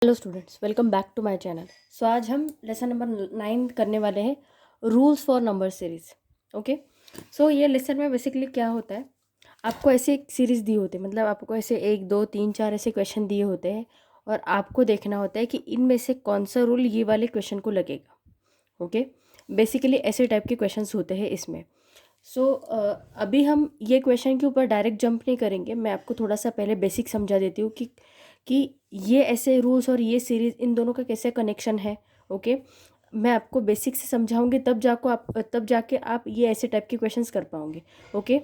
Hello students, welcome back to my channel. So आज हम lesson number 9 करने वाले हैं, rules for number series. Okay, so ये लेसन में बेसिकली क्या होता है, आपको ऐसे एक सीरीज़ दी होती है, मतलब आपको ऐसे 1 2 3 4 ऐसे क्वेश्चन दिए होते हैं और आपको देखना होता है कि इनमें से कौन सा रूल ये वाले क्वेश्चन को लगेगा। ओके, बेसिकली ऐसे टाइप के क्वेश्चंस होते हैं इसमें। सो अभी हम ये क्वेश्चन के ऊपर डायरेक्ट जंप नहीं करेंगे, मैं आपको थोड़ा सा पहले बेसिक समझा देती हूँ कि ये ऐसे रूल्स और ये सीरीज़ इन दोनों का कैसे कनेक्शन है। ओके, मैं आपको बेसिक से समझाऊंगी, तब जाके आप ये ऐसे टाइप के क्वेश्चंस कर पाओगे। ओके,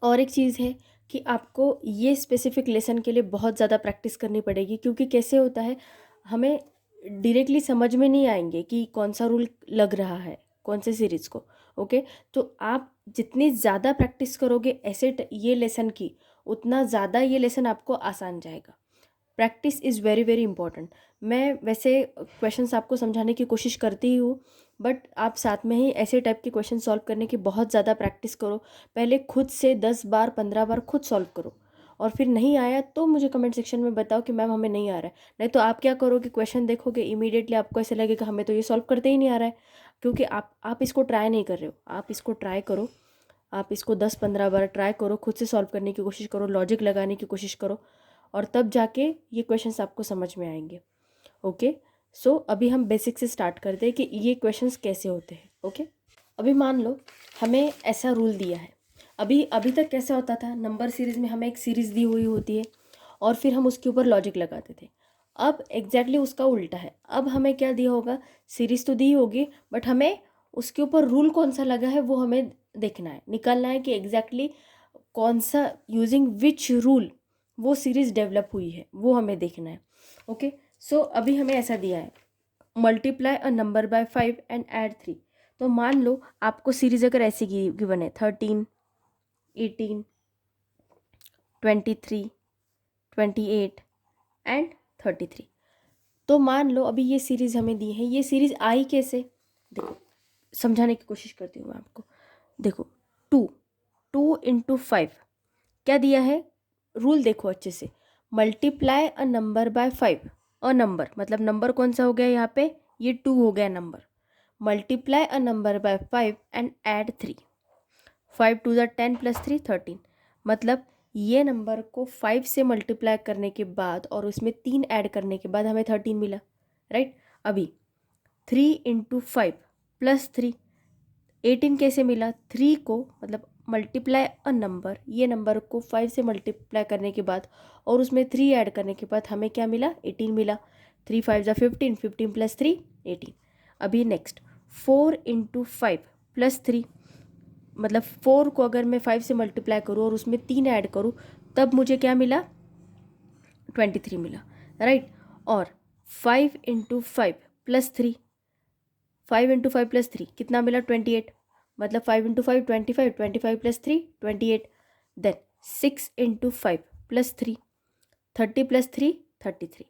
और एक चीज़ है कि आपको ये स्पेसिफिक लेसन के लिए बहुत ज़्यादा प्रैक्टिस करनी पड़ेगी, क्योंकि कैसे होता है, हमें डायरेक्टली समझ में नहीं आएंगे कि कौन सा रूल लग रहा है कौन से सीरीज़ को। ओके, तो आप जितनी ज़्यादा प्रैक्टिस करोगे ये लेसन की, उतना ज़्यादा ये लेसन आपको आसान जाएगा। Practice is very very important. मैं वैसे क्वेश्चंस आपको समझाने की कोशिश करती ही हूँ, बट आप साथ में ही ऐसे टाइप के क्वेश्चन सॉल्व करने की बहुत ज़्यादा प्रैक्टिस करो। पहले खुद से 10 बार 15 बार खुद सॉल्व करो, और फिर नहीं आया तो मुझे कमेंट सेक्शन में बताओ कि मैम हमें नहीं आ रहा है। नहीं तो आप क्या करोगे, क्वेश्चन देखोगे, इमीडिएटली आपको ऐसे लगेगा हमें तो ये सॉल्व करते ही नहीं आ रहा है, क्योंकि आप इसको ट्राई नहीं कर रहे हो। आप इसको ट्राई करो, आप इसको 10-15 बार ट्राई करो, खुद से सॉल्व करने की कोशिश करो, लॉजिक लगाने की कोशिश करो, और तब जाके ये क्वेश्चंस आपको समझ में आएंगे। ओके, सो अभी हम बेसिक से स्टार्ट करते हैं कि ये क्वेश्चंस कैसे होते हैं। ओके, अभी मान लो हमें ऐसा रूल दिया है। अभी अभी तक कैसा होता था, नंबर सीरीज़ में हमें एक सीरीज़ दी हुई होती है और फिर हम उसके ऊपर लॉजिक लगाते थे। अब एग्जैक्टली उसका उल्टा है। अब हमें क्या दिया होगा, सीरीज़ तो दी होगी, बट हमें उसके ऊपर रूल कौन सा लगा है वो हमें देखना है, निकालना है कि एग्जैक्टली कौन सा, यूजिंग विच रूल वो सीरीज़ डेवलप हुई है, वो हमें देखना है। ओके, सो अभी हमें ऐसा दिया है, multiply a number by 5 and add 3। तो मान लो आपको सीरीज़ अगर ऐसी गिवन है 13, 18, 23, 28 एंड 33। तो मान लो अभी ये सीरीज़ हमें दी है, ये सीरीज़ आई कैसे, देखो समझाने की कोशिश करती हूँ मैं आपको। देखो, 2 इंटू 5 क्या दिया है, रूल देखो अच्छे से। Multiply a number by 5, a number मतलब नंबर कौन सा हो गया यहाँ पे, ये 2 हो गया number. Multiply a number by 5 and add 3। 5 2 10 plus 3 13। मतलब ये नंबर को 5 से मल्टीप्लाई करने के बाद और उसमें 3 ऐड करने के बाद हमें 13 मिला, राइट। अभी 3 इंटू 5 प्लस 3, 18 कैसे मिला, 3 को मतलब मल्टीप्लाई अ नंबर, ये नंबर को 5 से मल्टीप्लाई करने के बाद और उसमें 3 ऐड करने के बाद हमें क्या मिला, 18 मिला। 3 5 जा 15, 15 प्लस 3 18। अभी नेक्स्ट 4 इंटू 5 प्लस 3, मतलब 4 को अगर मैं 5 से मल्टीप्लाई करूँ और उसमें 3 ऐड करूँ तब मुझे क्या मिला, 23 मिला, राइट। और 5 इंटू 5 प्लस 3, 5 इंटू 5 प्लस 3 कितना मिला, 28। मतलब 5 into 5 25, 25 plus 3 28। Then 6 into 5 plus 3, 30 plus 3 33।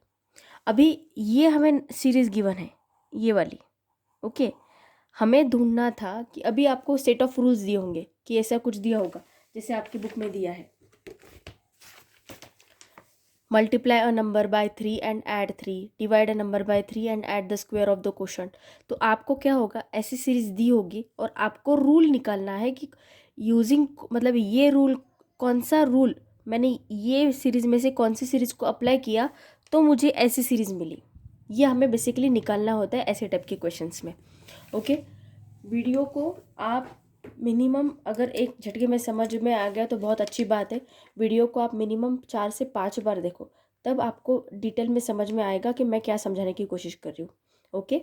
अभी ये हमें सीरीज गिवन है, ये वाली। ओके, हमें ढूंढना था कि अभी आपको सेट ऑफ रूल्स दिए होंगे कि ऐसा कुछ दिया होगा, जैसे आपकी बुक में दिया है, multiply a number by 3 and add 3, divide a number by 3 and add the square of the quotient. तो आपको क्या होगा, ऐसी सीरीज दी होगी और आपको रूल निकालना है कि यूजिंग, मतलब ये रूल, कौन सा रूल मैंने ये सीरीज में से कौन सी सीरीज को अप्लाई किया तो मुझे ऐसी सीरीज मिली। ये हमें बेसिकली निकालना होता है ऐसे टाइप के क्वेश्चंस में। ओके, वीडियो को आप मिनिमम, अगर एक झटके में समझ में आ गया तो बहुत अच्छी बात है। वीडियो को आप मिनिमम 4 से 5 बार देखो, तब आपको डिटेल में समझ में आएगा कि मैं क्या समझाने की कोशिश कर रही हूँ। ओके,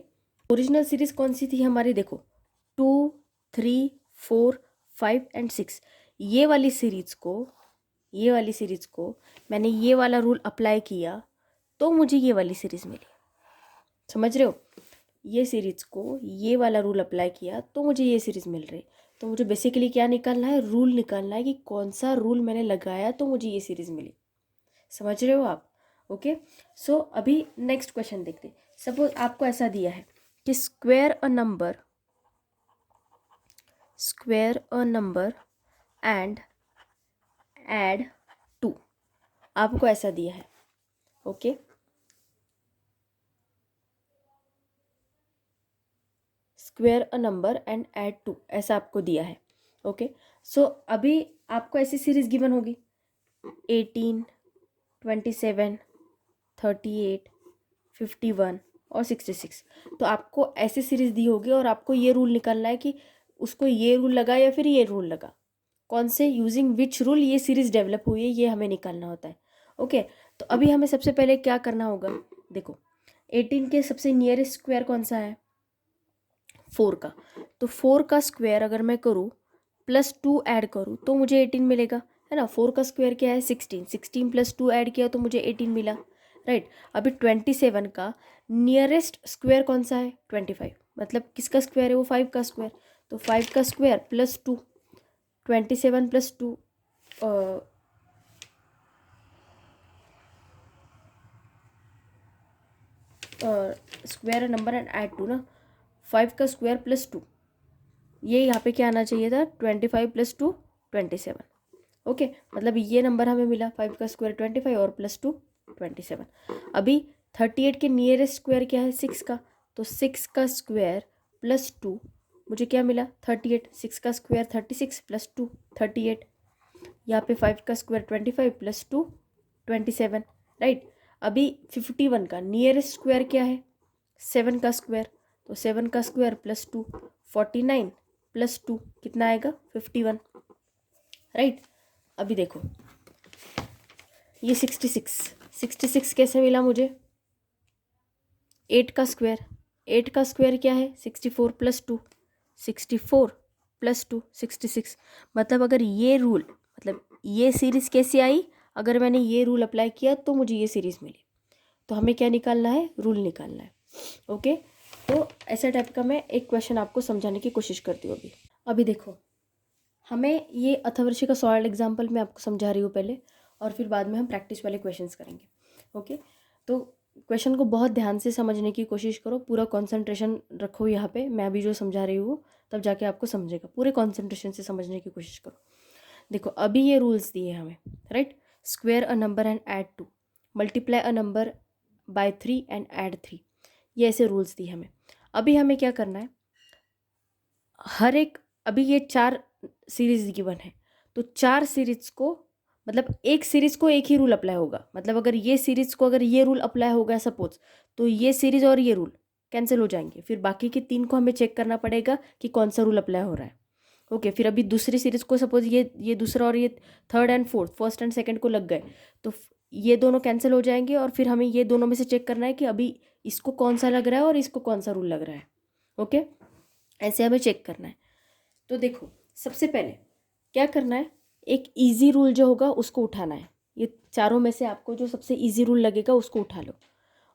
ओरिजिनल सीरीज कौन सी थी हमारी, देखो 2 3 4 5 एंड 6। ये वाली सीरीज को मैंने ये वाला रूल अप्लाई किया तो मुझे ये वाली सीरीज मिली, समझ रहे हो। ये सीरीज को ये वाला रूल अप्लाई किया तो मुझे ये सीरीज मिल रही। तो मुझे बेसिकली क्या निकालना है, रूल निकालना है कि कौन सा रूल मैंने लगाया तो मुझे ये सीरीज मिली। समझ रहे हो आप। ओके, सो अभी नेक्स्ट क्वेश्चन देखते हैं। सपोज आपको ऐसा दिया है कि square a number and add 2। आपको ऐसा दिया है। ओके, square a number and add two, ऐसा आपको दिया है। ओके, सो अभी आपको ऐसी सीरीज गिवन होगी 18, 27, 38, 51 और 66। तो आपको ऐसी सीरीज दी होगी और आपको ये रूल निकालना है कि उसको ये रूल लगा या फिर ये रूल लगा, कौन से यूजिंग विच रूल ये सीरीज डेवलप हुई है, ये हमें निकालना होता है। ओके, तो अभी हमें सबसे पहले क्या करना होगा, देखो 18 के सबसे नियरेस्ट स्क्वायर कौन सा है, 4 का। तो 4 का स्क्वायर अगर मैं करूँ +2 ऐड करूँ तो मुझे 18 मिलेगा, है ना। 4 का स्क्वायर क्या है 16, 16 +2 ऐड किया तो मुझे 18 मिला, राइट। अभी 27 का नियरेस्ट स्क्वायर कौन सा है 25, मतलब किसका स्क्वायर है वो 5 का स्क्वायर। तो 5 का square +2, 27 +2 square number and add two ना, 5 का स्क्वायर +2, ये यहाँ पे क्या आना चाहिए था 25 +2 27। ओके, मतलब ये नंबर हमें मिला 5 का स्क्वायर 25 और +2 27। अभी 38 के नियरेस्ट स्क्वायर क्या है 6 का, तो 6 का स्क्वायर +2 मुझे क्या मिला 38, 6 का स्क्वायर 36 +2 38। यहाँ पे 5 का स्क्वायर 25 +2 27, राइट। अभी 51 का नियरेस्ट स्क्वायर क्या है 7 का स्क्वायर, तो 7 का स्क्वायर +2 49 +2 कितना आएगा 51, राइट। अभी देखो ये 66 कैसे मिला मुझे, 8 का स्क्वायर, 8 का स्क्वायर क्या है 64 +2 64 +2 66। मतलब अगर ये रूल, मतलब ये सीरीज़ कैसे आई, अगर मैंने ये रूल अप्लाई किया तो मुझे ये सीरीज़ मिली। तो हमें क्या निकालना है, रूल निकालना है। ओके, तो ऐसा टाइप का मैं एक क्वेश्चन आपको समझाने की कोशिश करती हूँ। अभी देखो हमें ये अथर्वशीय का सॉलिड एग्जाम्पल मैं आपको समझा रही हूँ पहले, और फिर बाद में हम प्रैक्टिस वाले क्वेश्चंस करेंगे। ओके, तो क्वेश्चन को बहुत ध्यान से समझने की कोशिश करो, पूरा कंसंट्रेशन रखो यहाँ पे, मैं अभी जो समझा रही हूँ तब जाके आपको समझेगा, पूरे कंसंट्रेशन से समझने की कोशिश करो। देखो अभी ये रूल्स दिए हमें, right. Square a number and add 2, multiply a number by 3 and add 3, ये ऐसे रूल्स दिए हमें। अभी हमें क्या करना है, हर एक, अभी ये 4 सीरीज गिवन है, तो 4 सीरीज को, मतलब एक सीरीज को एक ही रूल अप्लाई होगा। मतलब अगर ये सीरीज को अगर ये रूल अप्लाई होगा सपोज, तो ये सीरीज और ये रूल कैंसिल हो जाएंगे, फिर बाकी के 3 को हमें चेक करना पड़ेगा कि कौन सा रूल अप्लाई हो रहा है। ओके, फिर अभी दूसरी सीरीज को सपोज ये दूसरा और ये third and fourth, first and second को लग गए, तो ये दोनों कैंसिल हो जाएंगे और फिर हमें ये दोनों में से चेक करना है कि अभी इसको कौन सा लग रहा है और इसको कौन सा रूल लग रहा है। ओके, ऐसे हमें चेक करना है। तो देखो सबसे पहले क्या करना है, एक इजी रूल जो होगा उसको उठाना है। ये चारों में से आपको जो सबसे इजी रूल लगेगा उसको उठा लो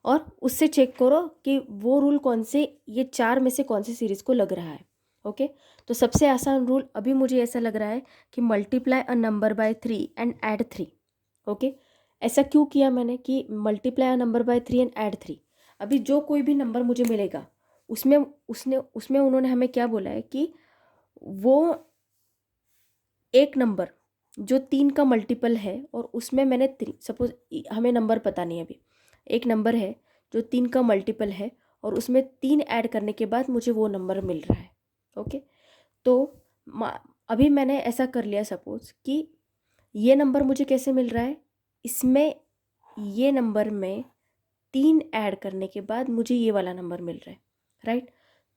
और उससे चेक करो कि वो रूल कौन से, ये 4 में से कौन सी सीरीज़ को लग रहा है। ओके, तो सबसे आसान रूल अभी मुझे ऐसा लग रहा है कि multiply a number by 3 and add 3। Okay, ऐसा क्यों किया मैंने कि multiply a number by 3 and add 3। अभी जो कोई भी नंबर मुझे मिलेगा उसमें उन्होंने हमें क्या बोला है कि वो एक नंबर जो 3 का मल्टीपल है और उसमें मैंने सपोज हमें नंबर पता नहीं, अभी एक नंबर है जो 3 का मल्टीपल है और उसमें 3 ऐड करने के बाद मुझे वो नंबर मिल रहा है। ओके, तो अभी मैंने ऐसा कर लिया सपोज कि ये नंबर मुझे कैसे मिल रहा है, इसमें ये नंबर में 3 ऐड करने के बाद मुझे ये वाला नंबर मिल रहा है, राइट।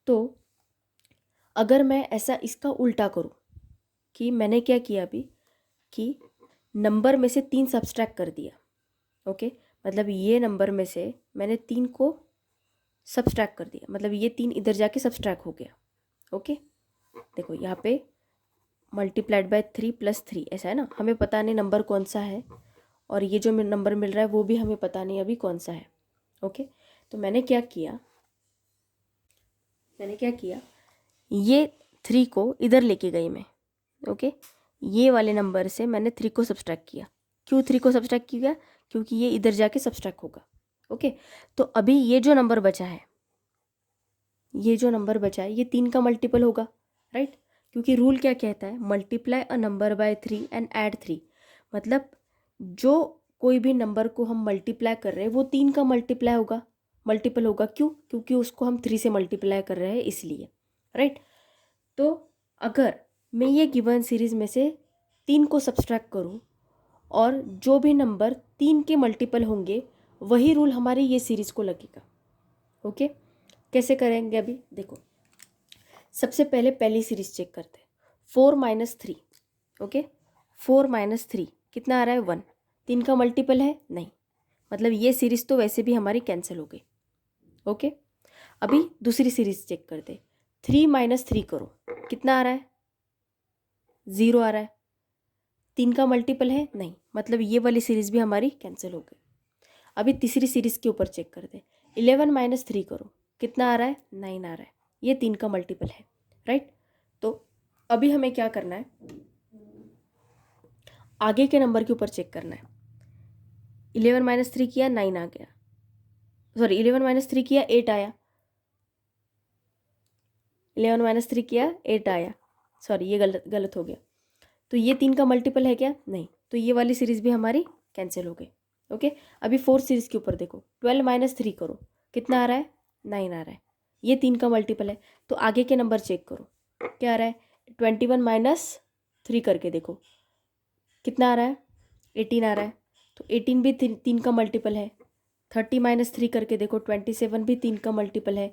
तो अगर मैं ऐसा इसका उल्टा करूँ कि मैंने क्या किया अभी कि नंबर में से 3 सब्सट्रैक्ट कर दिया। ओके, मतलब ये नंबर में से मैंने 3 को सब्सट्रैक्ट कर दिया, मतलब ये 3 इधर जाके सब्सट्रैक्ट हो गया। ओके, देखो यहाँ पे मल्टीप्लाइड बाय 3 + 3 ऐसा है ना, हमें पता नहीं नंबर कौन सा है और ये जो नंबर मिल रहा है वो भी हमें पता नहीं अभी कौन सा है। ओके, तो मैंने क्या किया ये 3 को इधर लेके गई मैं। ओके, ये वाले नंबर से मैंने 3 को सब्सट्रैक्ट किया। क्यों 3 को सब्सट्रैक्ट किया, क्योंकि ये इधर जाके सब्सट्रैक्ट होगा। ओके, तो अभी ये जो नंबर बचा है ये 3 का मल्टीपल होगा, राइट। क्योंकि रूल क्या कहता है, multiply a number by 3 and add 3। मतलब जो कोई भी नंबर को हम मल्टीप्लाई कर रहे हैं वो 3 का मल्टीपल होगा। क्यों, क्योंकि उसको हम 3 से मल्टीप्लाई कर रहे हैं इसलिए। राइट। तो अगर मैं ये गिवन सीरीज़ में से 3 को सब्सट्रैक्ट करूँ और जो भी नंबर 3 के मल्टीपल होंगे वही रूल हमारी ये सीरीज़ को लगेगा। ओके, कैसे करेंगे अभी देखो। सबसे पहले पहली सीरीज़ चेक करते हैं, 4 - 3। ओके, 4 - 3 कितना आ रहा है 1। 3 का मल्टीपल है नहीं, मतलब ये सीरीज़ तो वैसे भी हमारी कैंसिल हो गई। ओके, अभी दूसरी सीरीज़ चेक करते, 3 - 3 करो, कितना आ रहा है 0 आ रहा है। 3 का मल्टीपल है नहीं, मतलब ये वाली सीरीज़ भी हमारी कैंसिल हो गई। अभी तीसरी सीरीज़ के ऊपर चेक करते, 11 - 3 करो, कितना आ रहा है 9 आ रहा है। ये 3 का मल्टीपल है, राइट। तो अभी हमें क्या करना है, आगे के नंबर के ऊपर चेक करना है। 11 - 3 किया 9 आ गया, सॉरी 11 - 3 किया 8 आया, 11 - 3 किया 8 आया, सॉरी ये गलत हो गया। तो ये 3 का मल्टीपल है क्या नहीं, तो ये वाली सीरीज़ भी हमारी कैंसिल हो गई। ओके, अभी फोर्थ सीरीज़ के ऊपर देखो, 12 - 3 करो, कितना आ रहा है 9 आ रहा है। ये 3 का मल्टीपल है। तो आगे के नंबर चेक करो, क्या आ रहा है 21 - 3 करके देखो, कितना आ रहा है 18 आ रहा है। तो 18 भी 3 का मल्टीपल है। 30 - 3 करके देखो, 27 भी 3 का मल्टीपल है।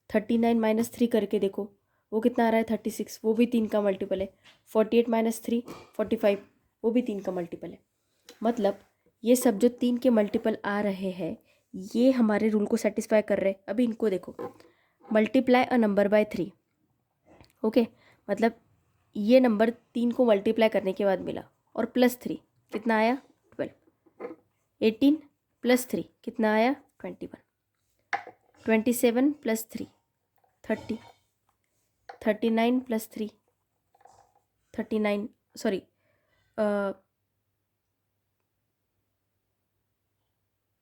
39 - 3 करके देखो, वो कितना आ रहा है 36, वो भी 3 का मल्टीपल है। 48 - 3 45, वो भी 3 का मल्टीपल है। मतलब ये सब जो 3 के मल्टीपल आ रहे हैं ये हमारे रूल को सेटिस्फाई कर रहे हैं। अभी इनको देखो, multiply a number by 3। Okay, मतलब ये नंबर 3 को मल्टीप्लाई करने के बाद मिला, और +3 कितना आया 12। 18 + 3 कितना आया 21। 27 + 3 30। 39 + 3 39, सॉरी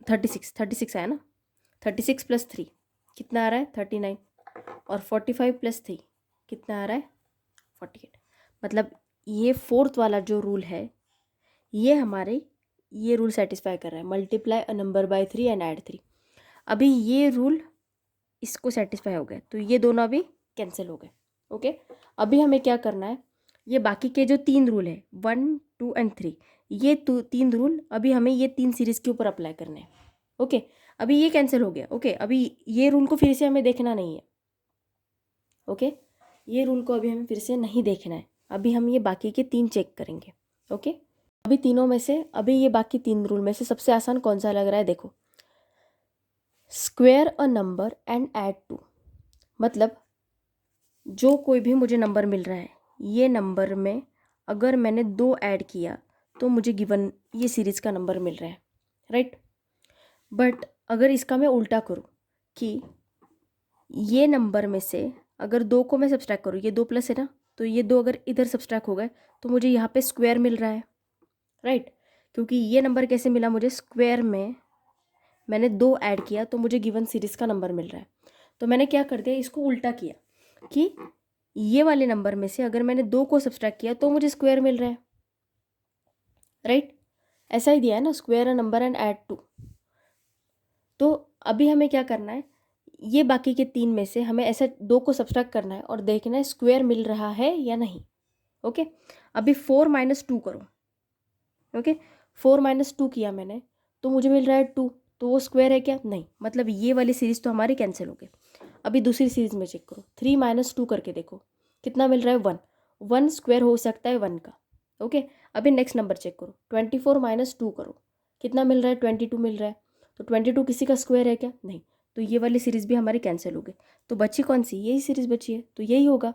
36 आया ना। 36 + 3 कितना आ रहा है 39, और 45 + 3 कितना आ रहा है 48। मतलब ये फोर्थ वाला जो रूल है ये हमारे ये रूल सेटिस्फाई कर रहा है, multiply a number by 3 and add 3। अभी ये रूल इसको सेटिस्फाई हो गए, तो ये दोनों अभी कैंसिल हो गए। ओके, अभी हमें क्या करना है, ये बाकी के जो 3 रूल है 1 2 एंड 3, ये 3 रूल अभी हमें ये 3 सीरीज़ के ऊपर अप्लाई करने हैं। ओके, अभी ये कैंसिल हो गया। ओके, अभी ये रूल को फिर से हमें देखना नहीं है। ओके, ये रूल को अभी हमें फिर से नहीं देखना है। अभी हम ये बाकी के 3 चेक करेंगे। ओके, अभी तीनों में से अभी ये बाकी 3 रूल में से सबसे आसान कौन सा लग रहा है देखो, square a number and add 2। मतलब जो कोई भी मुझे नंबर मिल रहा है ये नंबर में अगर मैंने 2 ऐड किया तो मुझे गिवन ये सीरीज़ का नंबर मिल रहा है, राइट। बट अगर इसका मैं उल्टा करूँ कि ये नंबर में से अगर 2 को मैं सब्सट्रैक्ट करूँ, ये 2 प्लस है ना, तो ये 2 अगर इधर सब्सट्रैक्ट हो गए तो मुझे यहाँ पे स्क्वायर मिल रहा है, राइट। क्योंकि ये नंबर कैसे मिला मुझे, स्क्वायर में मैंने 2 ऐड किया तो मुझे गिवन सीरीज़ का नंबर मिल रहा है। तो मैंने क्या कर दिया, इसको उल्टा किया कि ये वाले नंबर में से अगर मैंने 2 को सब्सट्रैक्ट किया तो मुझे स्क्वायर मिल रहा है, राइट। ऐसा ही दिया है ना, square a number and add 2। तो अभी हमें क्या करना है, ये बाकी के 3 में से हमें ऐसा 2 को सब्सट्रैक्ट करना है और देखना है स्क्वायर मिल रहा है या नहीं। ओके, अभी 4 - 2 करो। ओके, 4 - 2 किया मैंने तो मुझे मिल रहा है 2, तो वो स्क्वायर है क्या नहीं, मतलब ये वाली सीरीज़ तो हमारी कैंसिल हो गई। अभी दूसरी सीरीज़ में चेक करो, 3 - 2 करके देखो, कितना मिल रहा है 1। 1 स्क्वायर हो सकता है 1 का। ओके, अभी नेक्स्ट नंबर चेक करो, 24 - 2 करो, कितना मिल रहा है 22 मिल रहा है। तो 22 किसी का स्क्वायर है क्या नहीं, तो ये वाली सीरीज़ भी हमारी कैंसिल हो गई। तो बची कौन सी, यही सीरीज़ बची है, तो यही होगा।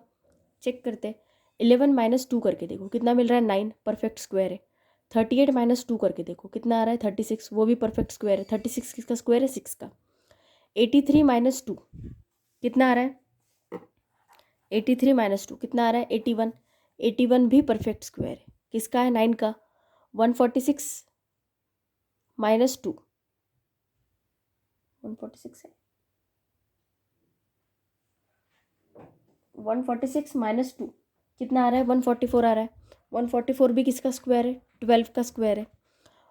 चेक करते हैं, 11 - 2 करके देखो, कितना मिल रहा है 9, परफेक्ट स्क्वायर है। 38 - 2 करके देखो, कितना आ रहा है 36, वो भी परफेक्ट स्क्वायर है। 36 किसका स्क्वायर है 6 का। 83 - 2 कितना आ रहा है, 83 - 2 कितना आ रहा है 81। 81 भी परफेक्ट स्क्वायर है, किसका है 9 का। 146 - 2 146 है, 146 - 2 कितना आ रहा है 144 आ रहा है। 144 भी किसका स्क्वायर है 12 का स्क्वायर है।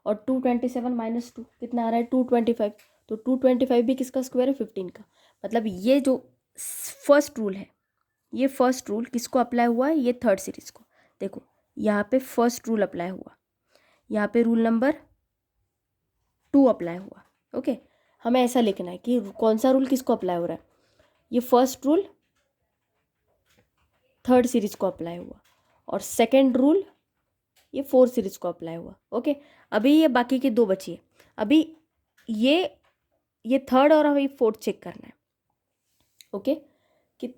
और 227 - 2 कितना आ रहा है 225, तो 225 भी किसका स्क्वायर है 15 का। मतलब ये जो फर्स्ट रूल है ये फर्स्ट रूल किसको अप्लाई हुआ है, ये थर्ड सीरीज को। देखो यहाँ पे फर्स्ट रूल अप्लाई हुआ, यहाँ पे रूल नंबर 2 अप्लाई हुआ। ओके, हमें ऐसा लिखना है कि कौन सा रूल किसको अप्लाई हो रहा है, ये फर्स्ट रूल थर्ड सीरीज को अप्लाई हुआ और सेकेंड रूल ये फोर्थ सीरीज को अप्लाई हुआ। ओके, अभी ये बाकी के 2 बची है। अभी ये थर्ड और अभी फोर्थ चेक करना है। ओके, कि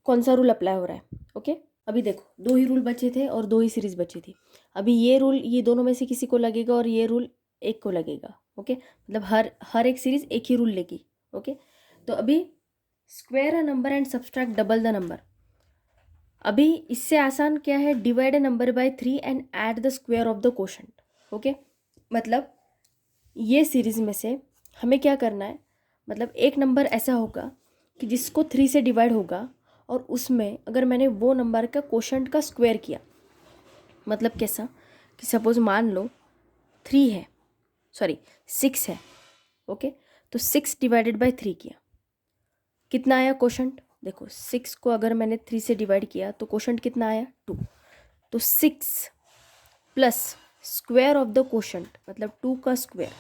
कौन सा रूल अप्लाई हो रहा है। ओके, अभी देखो 2 ही रूल बचे थे और 2 ही सीरीज बची थी। अभी ये रूल ये दोनों में से किसी को लगेगा और ये रूल एक को लगेगा। ओके, मतलब हर एक सीरीज एक ही रूल लेगी। ओके, तो अभी square a number and subtract double the number. अभी इससे आसान क्या है, divide a number by 3 and add the square of the quotient. Okay, मतलब ये सीरीज में से हमें क्या करना है, मतलब एक नंबर ऐसा होगा कि जिसको 3 से डिवाइड होगा और उसमें अगर मैंने वो नंबर का क्वोशंट का स्क्वायर किया, मतलब कैसा कि सपोज मान लो 3 है, सॉरी 6 है। ओके, तो 6 डिवाइडेड बाय 3 किया, कितना आया क्वोशंट। देखो 6 को अगर मैंने 3 से डिवाइड किया तो क्वोशंट कितना आया 2। तो 6 plus square of the quotient मतलब 2 का स्क्वायर,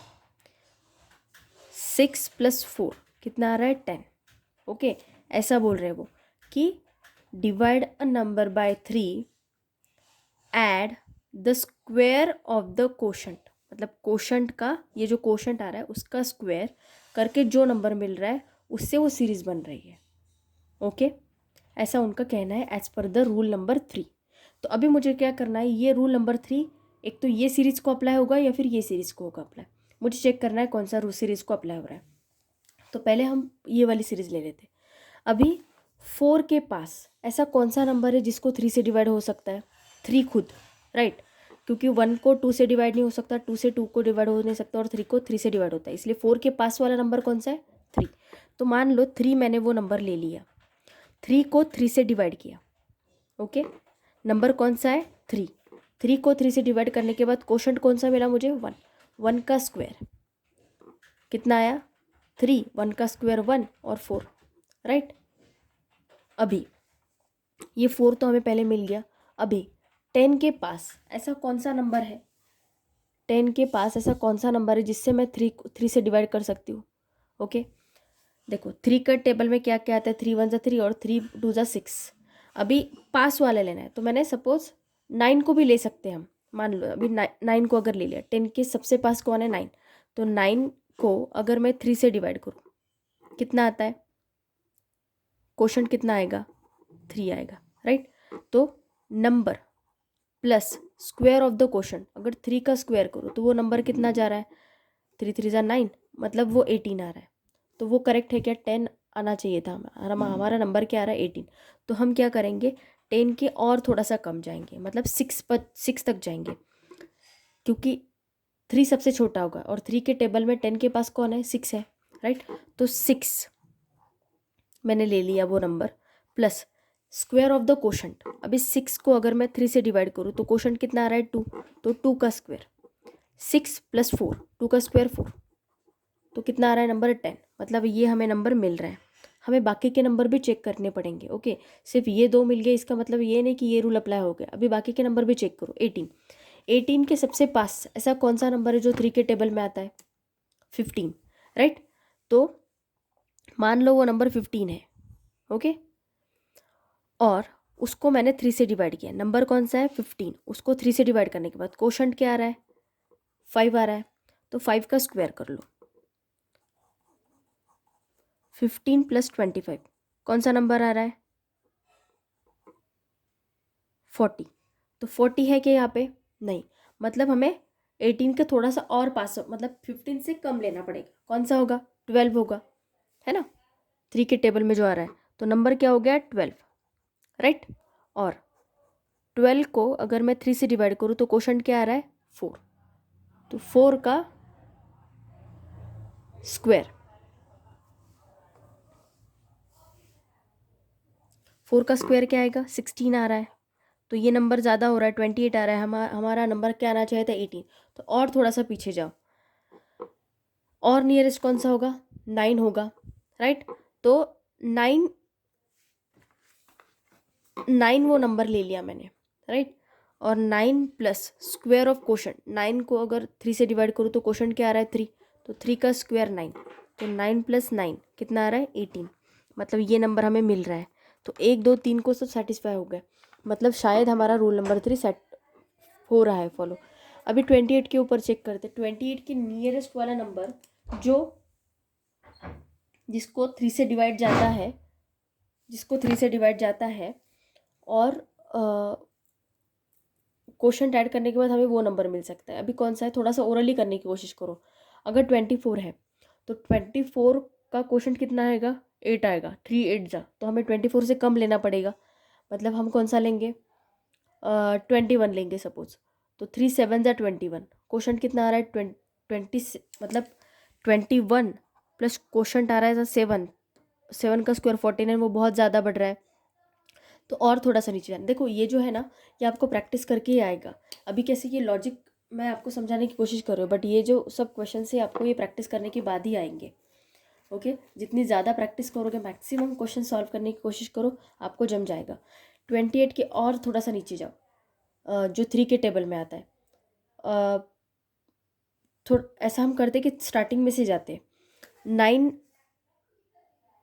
6 प्लस 4 कितना आ रहा है 10। ओके, ऐसा बोल रहे हैं वो कि divide a number by 3 add the square of the quotient, मतलब क्वोशंट का ये जो क्वोशंट आ रहा है उसका स्क्वायर करके जो नंबर मिल रहा है उससे वो सीरीज बन रही है। ओके, ऐसा उनका कहना है as per the rule number 3। तो अभी मुझे क्या करना है, ये रूल नंबर 3 एक तो ये सीरीज को अप्लाई होगा या फिर ये सीरीज को होगा अप्लाई। मुझे चेक करना है कौन सा रूल सीरीज को अप्लाई हो रहा है। तो पहले हम ये वाली सीरीज ले लेते। अभी 4 के पास ऐसा कौन सा नंबर है जिसको 3 से डिवाइड हो सकता है, 3 खुद, राइट। क्योंकि 1 को 2 से डिवाइड नहीं हो सकता, 2 से 2 को डिवाइड हो नहीं सकता और 3 को 3 से डिवाइड होता है, इसलिए 4 के पास वाला नंबर कौन सा है 3। तो मान लो 3 मैंने वो नंबर ले लिया, 3 को 3 से डिवाइड किया। ओके, नंबर कौन सा है 3, 3 को 3 से डिवाइड करने के बाद क्वोशंट कौन सा मिला मुझे 1, 1 का स्क्वायर कितना आया 3, 1 का स्क्वायर 1 और 4, राइट। अभी ये 4 तो हमें पहले मिल गया। अभी 10 के पास ऐसा कौन सा नंबर है, 10 के पास ऐसा कौन सा नंबर है जिससे मैं 3 से डिवाइड कर सकती हूँ। ओके, देखो 3 का टेबल में क्या क्या आता है, 3 1 ज़ा 3 और 3 2 ज़ा 6। अभी पास वाला लेना है तो मैंने सपोज 9 को भी ले सकते हैं हम। मान लो अभी 9 को अगर ले लिया, 10 के सबसे पास कौन है 9, तो 9 को अगर मैं 3 से डिवाइड करूँ कितना आता है, क्वोशंट कितना आएगा 3 आएगा, राइट। तो number plus square of the quotient, अगर 3 का स्क्वायर करो तो वो नंबर कितना जा रहा है 3 3 ज़ा 9, मतलब वो 18 आ रहा है। तो वो करेक्ट है क्या, 10 आना चाहिए था हमारा नंबर क्या आ रहा है 18। तो हम क्या करेंगे 10 के और थोड़ा सा कम जाएंगे, मतलब 6 तक जाएंगे, क्योंकि 3 सबसे छोटा होगा और 3 के टेबल में 10 के पास कौन है 6 है, राइट। तो 6 मैंने ले लिया वो number plus square of the quotient. अभी 6 को अगर मैं 3 से डिवाइड करूँ तो क्वोशंट कितना आ रहा है 2, तो 2 का स्क्वायर, 6 प्लस 4, 2 का स्क्वायर 4, तो कितना आ रहा है नंबर 10। मतलब ये हमें नंबर मिल रहा है, हमें बाकी के नंबर भी चेक करने पड़ेंगे। ओके, सिर्फ ये 2 मिल गए इसका मतलब ये नहीं कि ये रूल अप्लाई हो गया, अभी बाकी के नंबर भी चेक करो। 18 के सबसे पास ऐसा कौन सा नंबर है जो 3 के टेबल में आता है 15, राइट। तो मान लो वो नंबर 15 है। ओके, और उसको मैंने 3 से डिवाइड किया, नंबर कौन सा है 15, उसको 3 से डिवाइड करने के बाद क्वोशंट क्या आ रहा है 5 आ रहा है, तो 5 का स्क्वायर कर लो, 15 प्लस 25 कौन सा नंबर आ रहा है 40। तो 40 है क्या यहाँ पे, नहीं, मतलब हमें 18 के थोड़ा सा और पास मतलब 15 से कम लेना पड़ेगा, कौन सा होगा 12 होगा, है ना। 3 के टेबल में जो आ रहा है तो नंबर क्या हो गया 12, राइट। और 12 को अगर मैं 3 से डिवाइड करूँ तो क्वोशंट क्या आ रहा है 4, तो 4 का स्क्वायर, 4 का स्क्वायर क्या आएगा 16 आ रहा है, तो ये नंबर ज़्यादा हो रहा है 28 आ रहा है, हमारा नंबर क्या आना चाहिए था 18। तो और थोड़ा सा पीछे जाओ, और नियरेस्ट कौन सा होगा 9 होगा, राइट। तो 9 9 वो नंबर ले लिया मैंने, राइट। और 9 प्लस स्क्वायर ऑफ क्वोशंट, 9 को अगर 3 से डिवाइड करूँ तो क्वोशंट क्या आ रहा है 3, तो 3 का स्क्वायर 9, तो 9 प्लस 9 कितना आ रहा है 18, मतलब ये नंबर हमें मिल रहा है। तो 1 2 3 को सब सेटिस्फाई हो गया, मतलब शायद हमारा रूल नंबर 3 सेट हो रहा है फॉलो। अभी 28 के ऊपर चेक करते, 28 के नियरेस्ट वाला नंबर जो जिसको 3 से डिवाइड जाता है, जिसको 3 से डिवाइड जाता है और क्वोशंट ऐड करने के बाद हमें वो नंबर मिल सकता है। अभी कौन सा है, थोड़ा सा ओरली करने की कोशिश करो। अगर 24 है तो 24 का क्वोशंट कितना आएगा 8 आएगा, 3 8 जा, तो हमें 24 से कम लेना पड़ेगा, मतलब हम कौन सा लेंगे 21 लेंगे सपोज। तो 3 7 जा 21, क्वोशंट कितना आ रहा है 20, मतलब 21 प्लस क्वोशंट आ रहा है 7, 7 का स्क्वायर 49, वो बहुत ज़्यादा बढ़ रहा है। तो और थोड़ा सा नीचे जाना, देखो ये जो है ना ये आपको प्रैक्टिस करके ही आएगा। अभी कैसे ये लॉजिक मैं आपको समझाने की कोशिश कर रही हूँ, बट ये जो सब क्वेश्चन से आपको ये प्रैक्टिस करने के बाद ही आएंगे। ओके, जितनी ज़्यादा प्रैक्टिस करोगे, मैक्सिमम क्वेश्चन सॉल्व करने की कोशिश करो, आपको जम जाएगा। 28 के और थोड़ा सा नीचे जाओ, जो 3 के टेबल में आता है। थोड़ा ऐसा हम करते कि स्टार्टिंग में से जाते, 9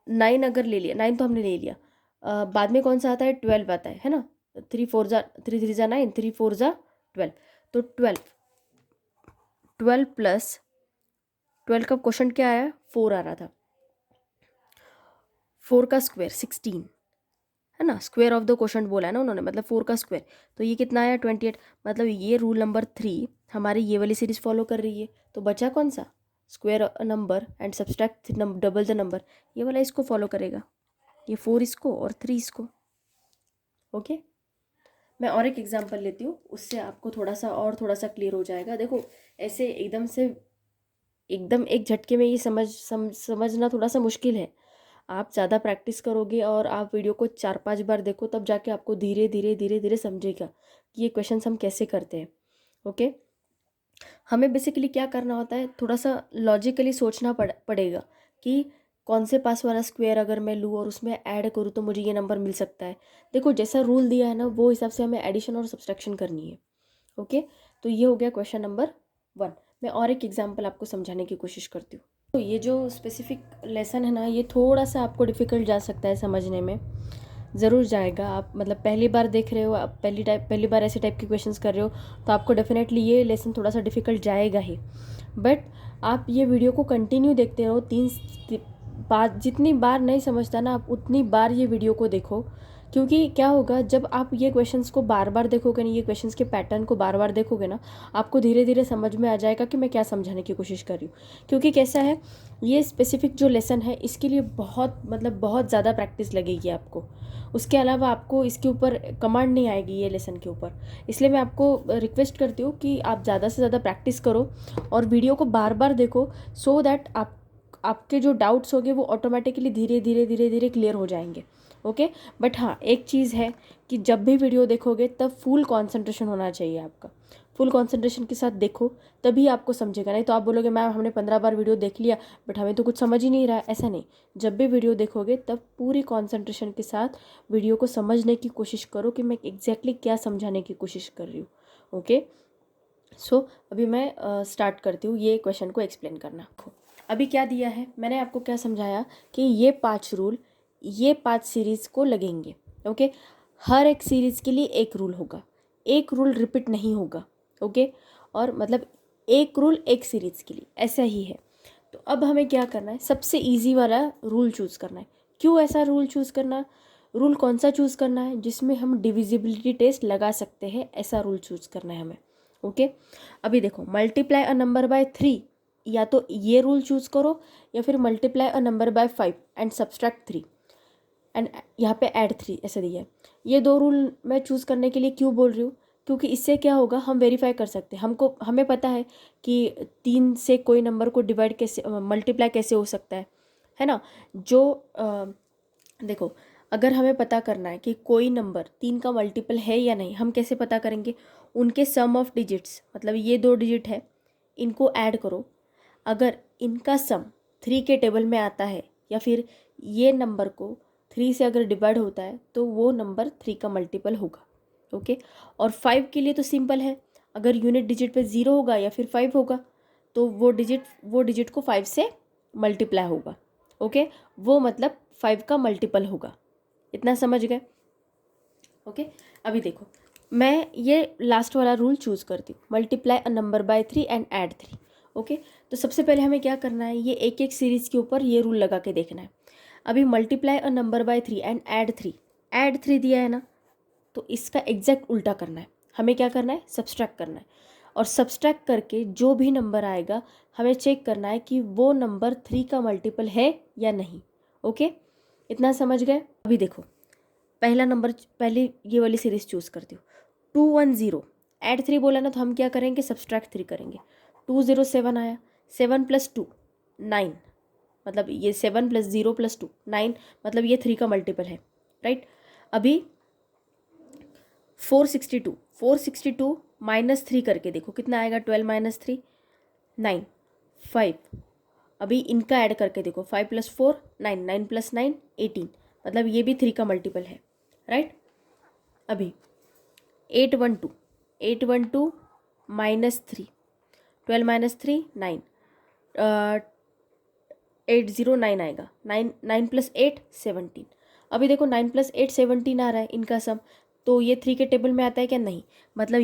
9 अगर ले लिया, 9 तो हमने ले लिया, बाद में कौन सा आता है 12 आता है ना। 3 4 जा 3 3 जा 9, 3 4 जा 12, तो 12 प्लस 12 का क्वेश्चन क्या आया 4 आ रहा था, 4 का स्क्वायर 16 है ना, स्क्वायर ऑफ द क्वेश्चन बोला है ना उन्होंने, मतलब 4 का स्क्वायर, तो ये कितना आया 28। मतलब ये रूल नंबर 3 हमारी ये वाली सीरीज फॉलो कर रही है। तो बचा कौन सा, square number and subtract double the number, ये वाला इसको फॉलो करेगा, ये 4 इसको और 3 इसको। ओके, मैं और एक एग्जांपल लेती हूँ, उससे आपको थोड़ा सा क्लियर हो जाएगा। देखो ऐसे एकदम एक झटके में ये समझना थोड़ा सा मुश्किल है। आप ज़्यादा प्रैक्टिस करोगे और आप वीडियो को 4 5 बार देखो, तब जाके आपको धीरे धीरे धीरे धीरे समझेगा कि ये क्वेश्चंस हम कैसे करते हैं। ओके, हमें बेसिकली क्या करना होता है, थोड़ा सा लॉजिकली सोचना पड़ेगा कि कौन से पास वाला स्क्वायर अगर मैं लूँ और उसमें ऐड करूँ तो मुझे ये नंबर मिल सकता है। देखो जैसा रूल दिया है ना वो हिसाब से हमें एडिशन और सब्सट्रैक्शन करनी है। ओके, तो ये हो गया क्वेश्चन नंबर 1। मैं और एक एग्जांपल आपको समझाने की कोशिश करती हूँ। तो ये जो स्पेसिफिक लेसन है ना, ये थोड़ा सा आपको डिफ़िकल्ट जा सकता है समझने में, ज़रूर जाएगा। आप मतलब पहली बार देख रहे हो, आप पहली बार ऐसे टाइप के क्वेश्चंस कर रहे हो, तो आपको डेफिनेटली ये लेसन थोड़ा सा डिफ़िकल्ट जाएगा ही। बट आप ये वीडियो को कंटिन्यू देखते रहो, 3 बार, जितनी बार नहीं समझता ना आप उतनी बार ये वीडियो को देखो। क्योंकि क्या होगा, जब आप ये क्वेश्चंस को बार बार देखोगे ना, ये क्वेश्चंस के पैटर्न को बार बार देखोगे ना, आपको धीरे धीरे समझ में आ जाएगा कि मैं क्या समझाने की कोशिश कर रही हूँ। क्योंकि कैसा है, ये स्पेसिफिक जो लेसन है इसके लिए बहुत ज़्यादा प्रैक्टिस लगेगी आपको। उसके अलावा आपको इसके ऊपर कमांड नहीं आएगी ये लेसन के ऊपर। इसलिए मैं आपको रिक्वेस्ट करती हूँ कि आप ज़्यादा से ज़्यादा प्रैक्टिस करो और वीडियो को बार बार देखो, सो दैट आपके जो डाउट्स होंगे वो ऑटोमेटिकली धीरे धीरे धीरे धीरे क्लियर हो जाएंगे। ओके, बट हाँ एक चीज़ है कि जब भी वीडियो देखोगे तब फुल कंसंट्रेशन होना चाहिए आपका। फुल कंसंट्रेशन के साथ देखो, तभी आपको समझेगा। नहीं तो आप बोलोगे मैम हमने 15 बार वीडियो देख लिया बट हमें तो कुछ समझ ही नहीं रहा है। ऐसा नहीं, जब भी वीडियो देखोगे तब पूरी कंसंट्रेशन के साथ वीडियो को समझने की कोशिश करो कि मैं एग्जैक्टली क्या समझाने की कोशिश कर रही हूँ। ओके, सो अभी मैं स्टार्ट करती हूँ ये क्वेश्चन को एक्सप्लेन करना। अभी क्या दिया है, मैंने आपको क्या समझाया कि ये 5 रूल ये 5 सीरीज़ को लगेंगे। ओके, हर एक सीरीज़ के लिए एक रूल होगा, एक रूल रिपीट नहीं होगा। ओके, और मतलब एक रूल एक सीरीज़ के लिए, ऐसा ही है। तो अब हमें क्या करना है, सबसे इजी वाला रूल चूज़ करना है। क्यों ऐसा रूल चूज़ करना, रूल कौन सा चूज़ करना है जिसमें हम डिविजिबिलिटी टेस्ट लगा सकते हैं, ऐसा रूल चूज़ करना है हमें। ओके, अभी देखो मल्टीप्लाई अ नंबर बाय 3, या तो ये रूल चूज़ करो या फिर multiply a number by 5 and subtract 3 and यहाँ पे ऐड 3, ऐसा दिया है। ये 2 रूल मैं चूज़ करने के लिए क्यों बोल रही हूँ, क्योंकि इससे क्या होगा, हम वेरीफाई कर सकते हैं। हमें पता है कि 3 से कोई नंबर को डिवाइड कैसे मल्टीप्लाई कैसे हो सकता है ना। जो देखो, अगर हमें पता करना है कि कोई नंबर 3 का मल्टीपल है या नहीं, हम कैसे पता करेंगे, उनके सम ऑफ डिजिट्स, मतलब ये 2 डिजिट है, इनको ऐड करो। अगर इनका सम 3 के टेबल में आता है या फिर ये नंबर को 3 से अगर डिवाइड होता है तो वो नंबर 3 का मल्टीपल होगा। ओके, और 5 के लिए तो सिंपल है, अगर यूनिट डिजिट पे 0 होगा या फिर 5 होगा तो वो डिजिट को 5 से मल्टीप्लाई होगा। ओके, वो मतलब 5 का मल्टीपल होगा। इतना समझ गए? ओके, अभी देखो मैं ये लास्ट वाला रूल चूज़ करती हूँ, multiply a number by 3 and add 3। Okay, तो सबसे पहले हमें क्या करना है, ये एक एक सीरीज़ के ऊपर ये रूल लगा के देखना है। अभी multiply a number by 3 and add 3 दिया है ना, तो इसका एग्जैक्ट उल्टा करना है। हमें क्या करना है, सब्सट्रैक्ट करना है, और सब्सट्रैक्ट करके जो भी नंबर आएगा हमें चेक करना है कि वो नंबर 3 का मल्टीपल है या नहीं। ओके, इतना समझ गए? अभी देखो पहला नंबर, पहले ये वाली सीरीज चूज़ करती हूँ, 210 ऐड 3 बोला ना, तो हम क्या करेंगे, सब्सट्रैक्ट 3 करेंगे। 207 आया, 7 + 2 9, मतलब ये 7 + 0 + 2 9, मतलब ये 3 का मल्टीपल है, राइट। अभी 462 -3 करके देखो कितना आएगा, 12 - 3 9 5। अभी इनका ऐड करके देखो, 5 + 4 9, 9 + 9 18, मतलब ये भी 3 का मल्टीपल है, राइट। अभी 812 -3 12 - 3 9 809 आएगा, 9 + 8 17। अभी देखो 9 + 8 17 आ रहा है इनका सम, तो ये 3 के टेबल में आता है क्या, नहीं। मतलब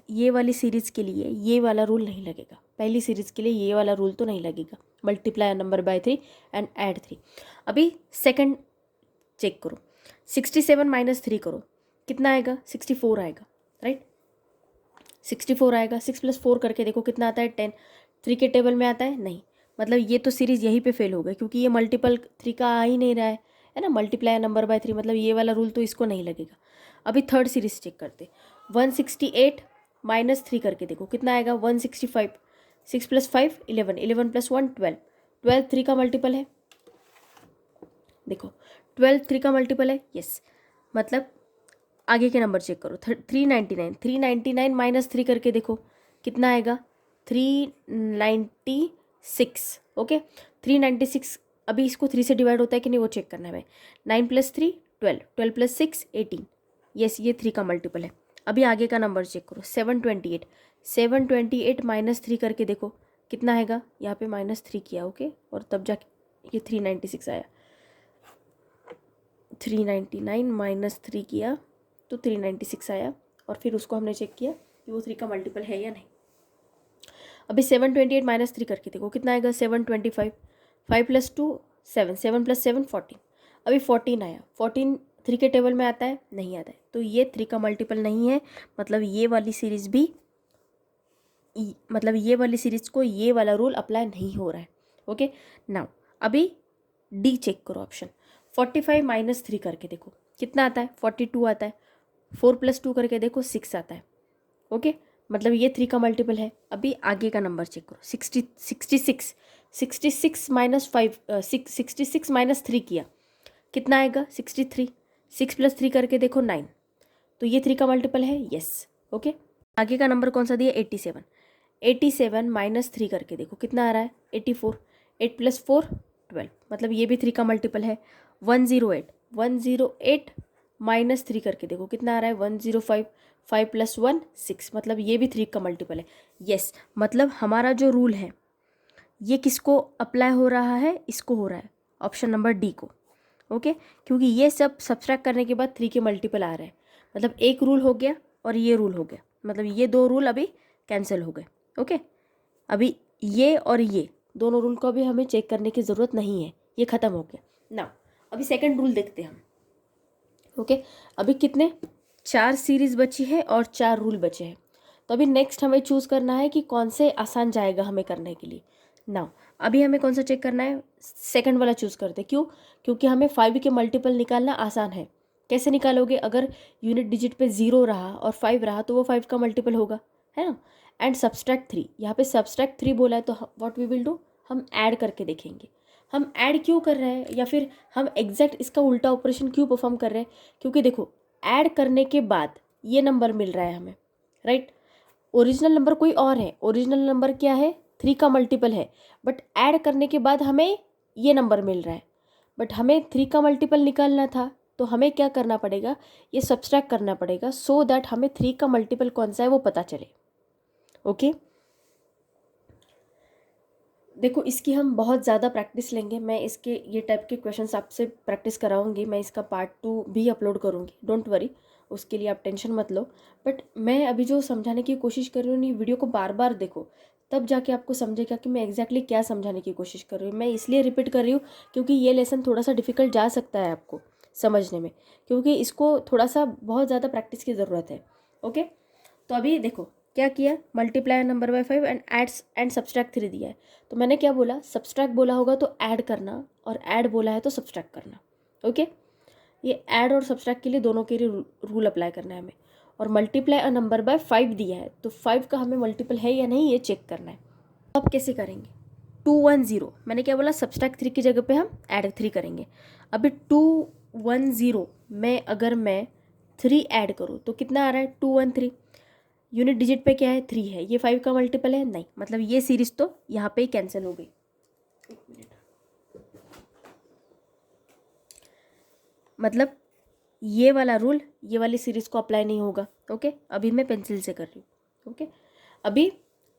ये वाली सीरीज़ के लिए ये वाला रूल नहीं लगेगा, पहली सीरीज़ के लिए ये वाला रूल तो नहीं लगेगा, multiply number bye 3 and add 3। अभी सेकंड चेक करो, 67 - 3 करो, कितना आएगा, 64 आएगा, राइट। 64 आएगा, 6 + 4 करके देखो कितना आता है, 10। 3 के टेबल में आता है, नहीं। मतलब ये तो सीरीज़ यहीं पे फेल हो गई, क्योंकि ये मल्टीपल 3 का आ ही नहीं रहा है ना, मल्टीप्लाई नंबर बाय 3, मतलब ये वाला रूल तो इसको नहीं लगेगा। अभी थर्ड सीरीज़ चेक करते, 168 - 3 करके देखो कितना आएगा, 165। 6 + 5 11, 11 + 1 12, 12 3 का मल्टीपल है। देखो 12 3 का मल्टीपल है, यस। मतलब आगे के नंबर चेक करो, 399 - 3 करके देखो कितना आएगा, 396। ओके, 396। अभी इसको 3 से डिवाइड होता है कि नहीं वो चेक करना है हमें। 9 + 3 12, 12 + 6 18, यस ये 3 का मल्टीपल है। अभी आगे का नंबर चेक करो, 728 - 3 करके देखो कितना आएगा, यहाँ पे -3 किया, ओके, और तब जाके ये 396 आया। 399 - 3 किया तो 396 आया, और फिर उसको हमने चेक किया कि वो 3 का मल्टीपल है या नहीं। अभी 728 - 3 करके देखो कितना आएगा, 725। 5 + 2 7, 7 + 7 14। अभी 14 आया, 14 3 के टेबल में आता है, नहीं आता है, तो ये 3 का मल्टीपल नहीं है। मतलब ये वाली सीरीज़ भी, मतलब ये वाली सीरीज़ को ये वाला रूल अप्लाई नहीं हो रहा है। ओके, नाउ अभी डी चेक करो, ऑप्शन 45 - 3 करके देखो कितना आता है, 42 आता है। 4 + 2 करके देखो 6 आता है। ओके, मतलब ये 3 का मल्टीपल है। अभी आगे का नंबर चेक करो, 66 -6 3 किया कितना आएगा, 63। 6 + 3 करके देखो 9, तो ये 3 का मल्टीपल है, यस। ओके, आगे का नंबर कौन सा दिया, 87। 87 - 3 करके देखो कितना आ रहा है, 84। 8 + 4 12, मतलब ये भी 3 का मल्टीपल है। 108 - 3 करके देखो कितना आ रहा है, 105। 5 + 1 6, मतलब ये भी 3 का मल्टीपल है, यस। मतलब हमारा जो रूल है ये किसको अप्लाई हो रहा है, इसको हो रहा है, ऑप्शन नंबर डी को। ओके, क्योंकि ये सब सब्सट्रैक्ट करने के बाद 3 के मल्टीपल आ रहे हैं, मतलब एक रूल हो गया और ये रूल हो गया, मतलब ये 2 रूल अभी कैंसिल हो गए। ओके, अभी ये और ये दोनों रूल को अभी हमें चेक करने की ज़रूरत नहीं है, ये ख़त्म हो गया ना। अभी सेकंड रूल देखते हैं हम। ओके, अभी कितने 4 सीरीज़ बची है और 4 रूल बचे हैं, तो अभी नेक्स्ट हमें चूज़ करना है कि कौन से आसान जाएगा हमें करने के लिए। ना अभी हमें कौन सा चेक करना है, सेकंड वाला चूज़ करते हैं। क्यों, क्योंकि हमें 5 के मल्टीपल निकालना आसान है। कैसे निकालोगे, अगर यूनिट डिजिट पे 0 रहा और 5 रहा तो वो 5 का मल्टीपल होगा, है ना। एंड सब्सट्रैक्ट 3, यहाँ पे सब्सट्रैक्ट 3 बोला है, तो व्हाट वी विल डू, हम ऐड करके देखेंगे। हम ऐड क्यों कर रहे हैं, या फिर हम एग्जैक्ट इसका उल्टा ऑपरेशन क्यों परफॉर्म कर रहे हैं, क्योंकि देखो ऐड करने के बाद ये नंबर मिल रहा है हमें, राइट। ओरिजिनल नंबर कोई और है, ओरिजिनल नंबर क्या है, 3 का मल्टीपल है, बट ऐड करने के बाद हमें ये नंबर मिल रहा है, बट हमें 3 का मल्टीपल निकालना था, तो हमें क्या करना पड़ेगा, ये सब्सट्रैक्ट करना पड़ेगा सो दैट हमें 3 का मल्टीपल कौन सा है वो पता चले। ओके, देखो इसकी हम बहुत ज़्यादा प्रैक्टिस लेंगे। मैं इसके ये टाइप के क्वेश्चंस आपसे प्रैक्टिस कराऊंगी। मैं इसका पार्ट 2 भी अपलोड करूंगी, डोंट वरी, उसके लिए आप टेंशन मत लो। बट मैं अभी जो समझाने की कोशिश कर रही हूँ, ये वीडियो को बार बार देखो, तब जाके आपको समझेगा कि मैं एग्जैक्टली क्या समझाने की कोशिश कर रही हूँ। मैं इसलिए रिपीट कर रही हूँ क्योंकि ये लेसन थोड़ा सा डिफिकल्ट जा सकता है आपको समझने में, क्योंकि इसको थोड़ा सा बहुत ज़्यादा प्रैक्टिस की ज़रूरत है। ओके, तो अभी देखो क्या किया, multiply number by 5 and adds and subtract 3 दिया है। तो मैंने क्या बोला, सब्सट्रैक्ट बोला होगा तो ऐड करना, और ऐड बोला है तो सब्सट्रैक्ट करना। ओके, ये ऐड और सब्सट्रैक्ट के लिए दोनों के लिए रूल अप्लाई करना है हमें। और मल्टीप्लाई अ नंबर बाय 5 दिया है, तो 5 का हमें मल्टीपल है या नहीं ये चेक करना है। अब कैसे करेंगे, 210, मैंने क्या बोला, सब्सट्रैक्ट 3 की जगह पे हम ऐड 3 करेंगे। अभी 210 में अगर मैं 3 ऐड करूँ तो कितना आ रहा है, 213। यूनिट डिजिट पे क्या है, 3 है, ये 5 का मल्टीपल है नहीं, मतलब ये सीरीज तो यहाँ पे ही कैंसिल हो गई। एक मिनट, मतलब ये वाला रूल ये वाली सीरीज को अप्लाई नहीं होगा। ओके, अभी मैं पेंसिल से कर रही हूँ। ओके, अभी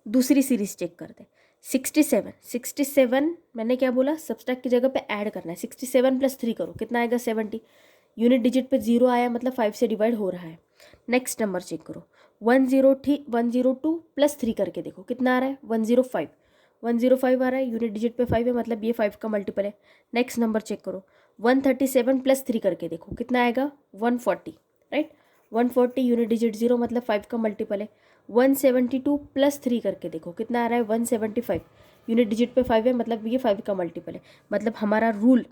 दूसरी सीरीज चेक करते हैं। 67 मैंने क्या बोला, सब्सट्रैक्ट की जगह पे ऐड करना है। 67 + 3 करो, कितना आएगा, 70। यूनिट डिजिट पे 0 आया, मतलब 5 से डिवाइड हो रहा है। नेक्स्ट नंबर चेक करो, 102 + 3 करके देखो कितना आ रहा है, 105 आ रहा है। यूनिट डिजिट पे 5 है, मतलब ये 5 का मल्टीपल है। नेक्स्ट नंबर चेक करो, 137 + 3 करके देखो कितना आएगा, 140, राइट। 140 यूनिट डिजिट 0, मतलब 5 का मल्टीपल है। 172 + 3 करके देखो कितना आ रहा है, 175। यूनिट डिजिट पे 5 है, मतलब ये 5 का मल्टीपल है। मतलब हमारा रूल,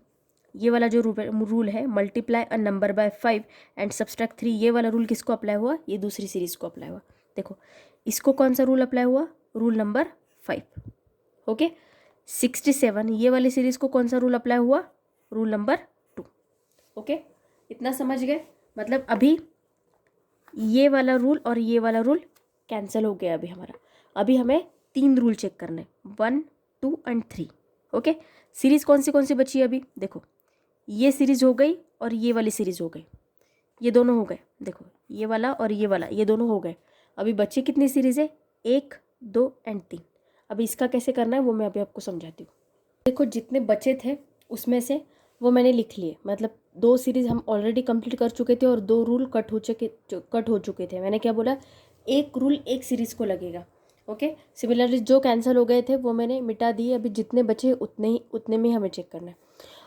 ये वाला जो रूल है, multiply a number by 5 and subtract 3, ये वाला रूल किसको अप्लाई हुआ, ये दूसरी सीरीज को अप्लाई हुआ। देखो इसको कौन सा रूल अप्लाई हुआ, रूल नंबर 5। ओके, 67 ये वाली सीरीज को कौन सा रूल अप्लाई हुआ, रूल नंबर 2। ओके, इतना समझ गए। मतलब अभी ये वाला रूल और ये वाला रूल कैंसिल हो गया अभी हमारा। अभी हमें 3 रूल चेक करने, 1, 2 एंड 3। ओके, सीरीज कौन सी बची है अभी, देखो ये सीरीज हो गई और ये वाली सीरीज हो गई, ये दोनों हो गए। देखो ये वाला और ये वाला, ये दोनों हो गए। अभी बची कितनी सीरीज है, 1, 2 एंड 3। अभी इसका कैसे करना है वो मैं अभी आपको समझाती हूँ। देखो जितने बचे थे उसमें से वो मैंने लिख लिए, मतलब 2 सीरीज हम ऑलरेडी कंप्लीट कर चुके थे और 2 रूल कट हो चुके थे। मैंने क्या बोला, एक रूल एक सीरीज को लगेगा। ओके, सिमिलरली जो कैंसिल हो गए थे वो मैंने मिटा दिए। अभी जितने बचे उतने में हमें चेक करना है।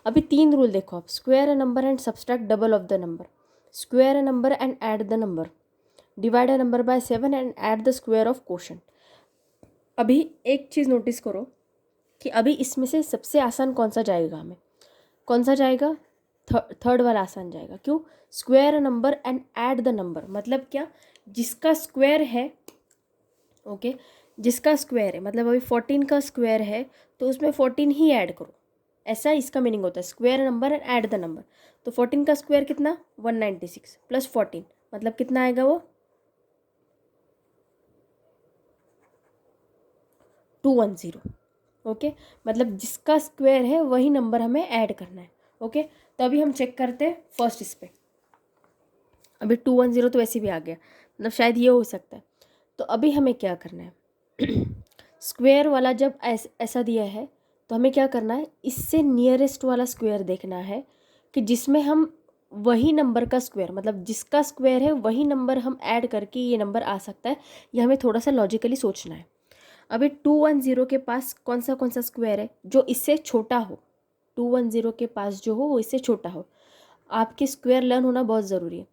अभी 3 रूल देखो आप, square a number and subtract double of the number, square a number and add the number, divide a number by 7 and add the square of quotient. अभी एक चीज़ नोटिस करो कि अभी इसमें से सबसे आसान कौन सा जाएगा, हमें कौन सा जाएगा, थर्ड वाला आसान जाएगा। क्यों, square number and add the number, मतलब क्या, जिसका स्क्वायर है, ओके, जिसका स्क्वायर है, मतलब अभी 14 का स्क्वायर है तो उसमें 14 ही ऐड करो, ऐसा इसका मीनिंग होता है, square number and add the number. तो 14 का स्क्वायर कितना, 196 + 14, मतलब कितना आएगा वो, 210। ओके, मतलब जिसका स्क्वायर है वही नंबर हमें ऐड करना है। ओके, तो अभी हम चेक करते हैं फर्स्ट इस पे। अभी 210 तो ऐसे भी आ गया, मतलब शायद ये हो सकता है। तो अभी हमें क्या करना है, स्क्वायर वाला जब ऐसा दिया है तो हमें क्या करना है, इससे नियरेस्ट वाला स्क्वायर देखना है कि जिसमें हम वही नंबर का स्क्वायर, मतलब जिसका स्क्वायर है वही नंबर हम ऐड करके ये नंबर आ सकता है। ये हमें थोड़ा सा लॉजिकली सोचना है। अभी 210 के पास कौन सा स्क्वायर है जो इससे छोटा हो, 210 के पास जो हो वो इससे छोटा हो। आपके स्क्वायर लर्न होना बहुत ज़रूरी है।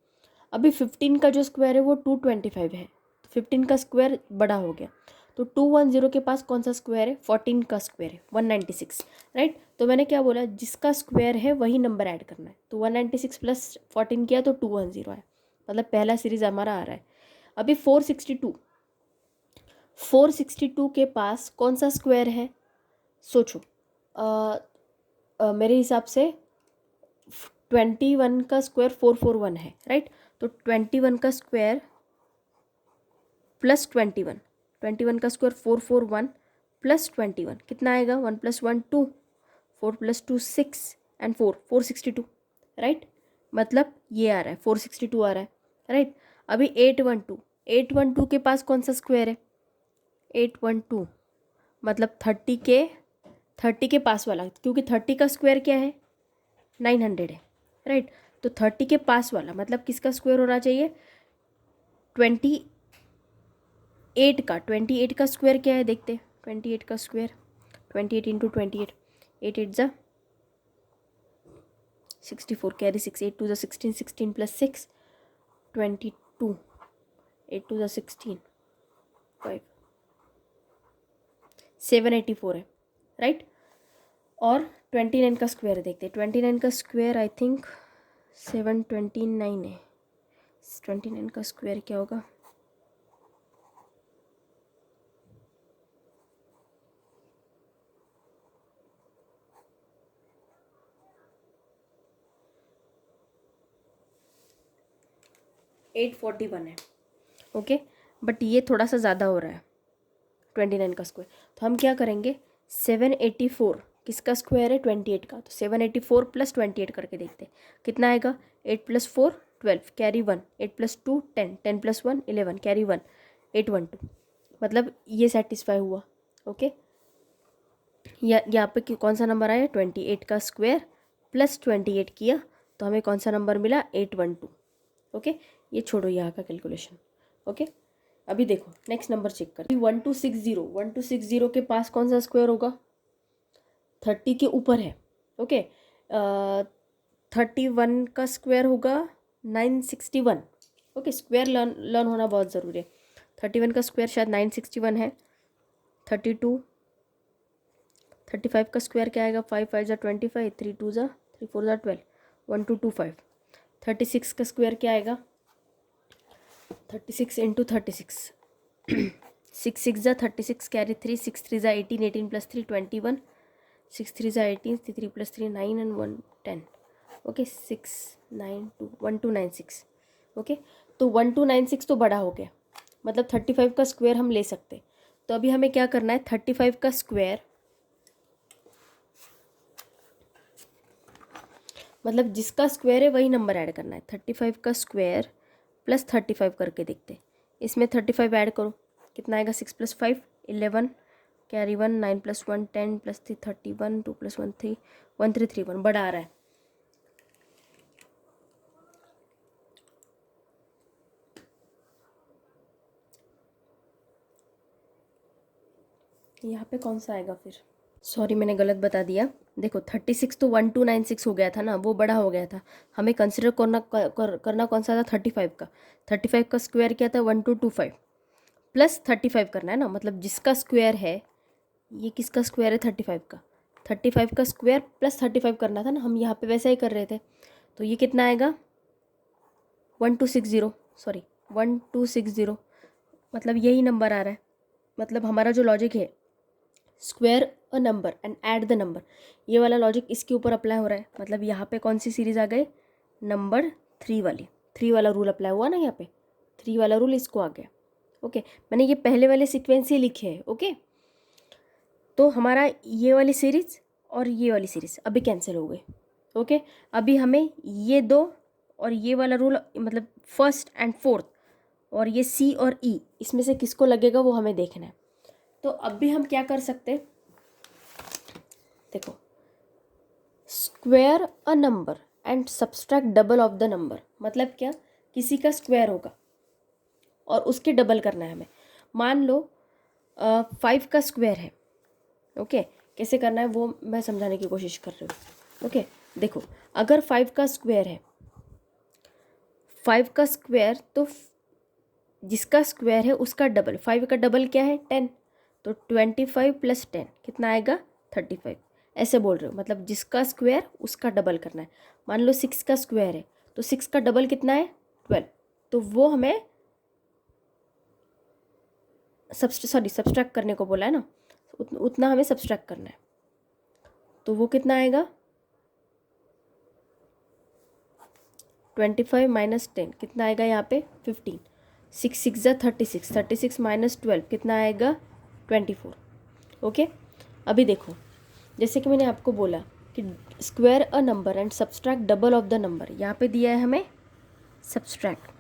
अभी 15 का जो स्क्वायर है वो 225 है, तो 15 का स्क्वायर बड़ा हो गया। तो 210 के पास कौन सा स्क्वायर है, 14 का स्क्वायर है, 196, राइट। तो मैंने क्या बोला, जिसका स्क्वायर है वही नंबर ऐड करना है। तो 196 + 14 किया तो 210 है, मतलब पहला सीरीज हमारा आ रहा है। अभी 462 के पास कौन सा स्क्वायर है, सोचो। मेरे हिसाब से 21 का स्क्वायर 441 है, राइट। तो 21 का स्क्वायर प्लस 21 का स्क्वायर 441 + 21 कितना आएगा, 1 + 1 2, 4 + 2 6, एंड 462, राइट। मतलब ये आ रहा है 462 आ रहा है, राइट। अभी 812 के पास कौन सा स्क्वायर है? 812 मतलब 30 के पास वाला, क्योंकि 30 का स्क्वायर क्या है? 900 है, राइट। तो 30 के पास वाला मतलब किसका स्क्वायर होना चाहिए? 28 का स्क्वायर क्या है देखते हैं। 28 का स्क्वायर 28 इंटू 28, 8 ज़ा 64, कैरी 6, 8 2 ज़ा 16, 16 प्लस 6 22, 8 2 ज़ा 16, 5 784 है, राइट। और 29 का स्क्वायर देखते हैं। 29 का स्क्वायर आई थिंक 729 है। 29 का स्क्वायर क्या होगा? 841 है, ओके। बट ये थोड़ा सा ज़्यादा हो रहा है 29 का स्क्वायर। तो हम क्या करेंगे, 784 किसका स्क्वायर है? 28 का। तो 784 प्लस 28 करके देखते हैं कितना आएगा। 8 plus 4 12, carry 1, 8 plus 2 10, 10 plus 1 11, carry 1, 812। मतलब ये सेटिस्फाई हुआ, ओके। यहाँ पे कौन सा नंबर आया? 28 का स्क्वायर प्लस 28 किया तो हमें कौन सा नंबर मिला? 812, ओके। ये छोड़ो यहाँ का कैलकुलेशन, ओके। अभी देखो नेक्स्ट नंबर चेक कर। 1260 के पास कौन सा स्क्वायर होगा? 30 के ऊपर है, ओके। 31 का स्क्वायर होगा 961, ओके। स्क्वायर लर्न होना बहुत ज़रूरी है। 31 का स्क्वायर शायद 961 है। 35 का स्क्वायर क्या आएगा? 5 5 ज़ा 25, 3 2 ज़ा 3 4 ज़ा 12, 1225। 36 का स्क्वायर क्या आएगा? 36 इंटू 36, 6 6 ज़ा 36, कैरी 3, 6 3 ज़ा 18, 18 प्लस 3 21, 6 3 ज़ा 18, 3 प्लस 3 9 एंड 1 10, ओके। 1296, ओके। तो 1296 तो बड़ा हो गया, मतलब 35 का स्क्वायर हम ले सकते। तो अभी हमें क्या करना है? 35 का स्क्वायर मतलब जिसका स्क्वायर है वही नंबर ऐड करना है। 35 का स्क्वायर प्लस 35 करके देखते। इसमें 35 ऐड करो, कितना आएगा? 6 plus 5 11, carry 1, 9 plus 1 10 plus 3 31, 2 plus 1 3, 1331 बड़ा आ रहा है। यहाँ पे कौन सा आएगा फिर? सॉरी मैंने गलत बता दिया। देखो 36 तो 1296 हो गया था ना, वो बड़ा हो गया था। हमें कंसिडर करना कौन सा था? 35 का। 35 का स्क्वायर क्या था? 1225 प्लस 35 करना है ना, मतलब जिसका स्क्वायर है, ये किसका स्क्वायर है? 35 का। 35 का स्क्वायर प्लस 35 करना था ना, हम यहाँ पे वैसा ही कर रहे थे। तो ये कितना आएगा? 1260, सॉरी 1260, मतलब यही नंबर आ रहा है। मतलब हमारा जो लॉजिक है, square a number and add the number, ये वाला लॉजिक इसके ऊपर अप्लाई हो रहा है। मतलब यहाँ पे कौन सी सीरीज आ गई? नंबर 3 वाली। 3 वाला रूल अप्लाई हुआ ना यहाँ पे, 3 वाला रूल इसको आ गया, ओके। मैंने ये पहले वाले सीक्वेंस ही लिखे हैं, ओके। तो हमारा ये वाली सीरीज और ये वाली सीरीज अभी कैंसिल हो गई, ओके। अभी हमें ये दो और ये वाला रूल, मतलब फर्स्ट एंड फोर्थ और ये सी और ई, इसमें से किसको लगेगा वो हमें देखना है। तो अब भी हम क्या कर सकते हैं? देखो, square a number and subtract double of the number, मतलब क्या? किसी का स्क्वायर होगा और उसके डबल करना है हमें। मान लो 5 का स्क्वायर है, ओके। कैसे करना है वो मैं समझाने की कोशिश कर रही हूँ, ओके। देखो, अगर 5 का स्क्वायर है, 5 का स्क्वायर तो जिसका स्क्वायर है उसका डबल, 5 का डबल क्या है? 10, तो 25 प्लस 10 कितना आएगा? 35, ऐसे बोल रहे हो। मतलब जिसका स्क्वायर उसका डबल करना है। मान लो 6 का स्क्वायर है, तो 6 का डबल कितना है? 12, तो वो हमें सब्सट्रैक्ट करने को बोला है ना, उतना हमें सब्सट्रैक्ट करना है। तो वो कितना आएगा? 25 माइनस 10 कितना आएगा यहाँ पे? 15, 6 6 ज़ा 36, 36 माइनस 12 कितना आएगा? 24, ओके। अभी देखो, जैसे कि मैंने आपको बोला कि square a number and subtract double of the number, यहाँ पे दिया है हमें सब्सट्रैक्ट,